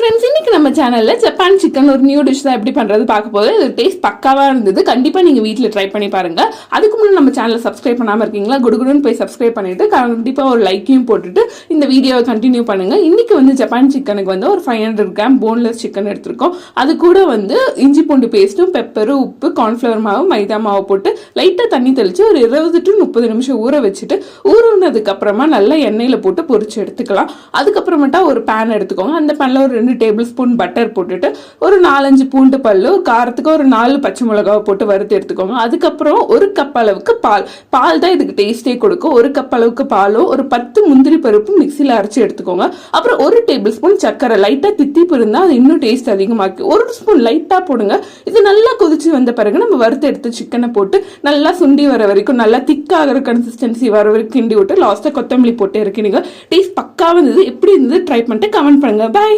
Friends, இன்னைக்கு நம்ம சேனல்ல ஜப்பான் சிக்கன் ஒரு நியூ டிஷ் தான் எப்படி பண்றது பார்க்க போது. இது டேஸ்ட் பக்காவா இருந்தது. கண்டிப்பா நீங்க வீட்ல ட்ரை பண்ணி பாருங்க. அதுக்கு முன்னாடி நம்ம சேனலை சப்ஸ்கிரைப் பண்ணாம இருக்கீங்களா, குடுகுடுன்னு போய் சப்ஸ்கிரைப் பண்ணிட்டு கண்டிப்பா ஒரு லைக்கையும் போட்டுட்டு இந்த வீடியோவை கண்டினியூ பண்ணுங்க. இன்னைக்கு வந்து ஜப்பான் சிக்கனுக்கு வந்து ஒரு 500 கிராம் போன்லெஸ் சிக்கன் எடுத்திருக்கோம். அது கூட வந்து இஞ்சி பூண்டு பேஸ்ட்டும், பெப்பரு, உப்பு, கார்ன்ஃபிளவர் மாவு, மைதா மாவு போட்டு லைட்டா தண்ணி தெளிச்சு ஒரு 20 to 30 நிமிஷம் ஊற வச்சுட்டு ஊறுனதுக்கு அப்புறமா நல்லா எண்ணெயில போட்டு பொரிச்சு எடுத்துக்கலாம். அதுக்கப்புறமேட்டா ஒரு பேன் எடுத்துக்கோங்க. அந்த பேன்ல ஒரு 2 டேபிள் ஸ்பூன் பட்டர் போட்டுட்டு ஒரு 4-5 பூண்டு பல்லு, காரத்துக்கு ஒரு 4 பச்சை மிளகாவை போட்டு வறுத்து எடுத்துக்கோங்க. அதுக்கப்புறம் ஒரு கப் அளவுக்கு பால் தான் இதுக்கு டேஸ்டே கொடுக்கும். ஒரு கப் அளவுக்கு பாலும் ஒரு 10 முந்திரி பருப்பு மிக்சியில் அரைச்சி எடுத்துக்கோங்க. அப்புறம் ஒரு டேபிள் ஸ்பூன் சக்கரை, லைட்டா தித்திப்பு இருந்தால் அது இன்னும் டேஸ்ட் அதிகமாக்கி ஒரு ஸ்பூன் லைட்டா போடுங்க. இது நல்லா கொதிச்சு வந்த பிறகு நம்ம வறுத்து எடுத்து சிக்கனை போட்டு நல்லா சுண்டி வர வரைக்கும், நல்லா திக்காகிற கன்சிஸ்டன்சி வர வரைக்கும் கிண்டி விட்டு லாஸ்டா கொத்தமல்லி போட்டு இறக்கிடுங்க. டேஸ்ட் பக்காவா இருந்தது. எப்படி இருந்தது ட்ரை பண்ணிட்டு கமெண்ட் பண்ணுங்க. பை.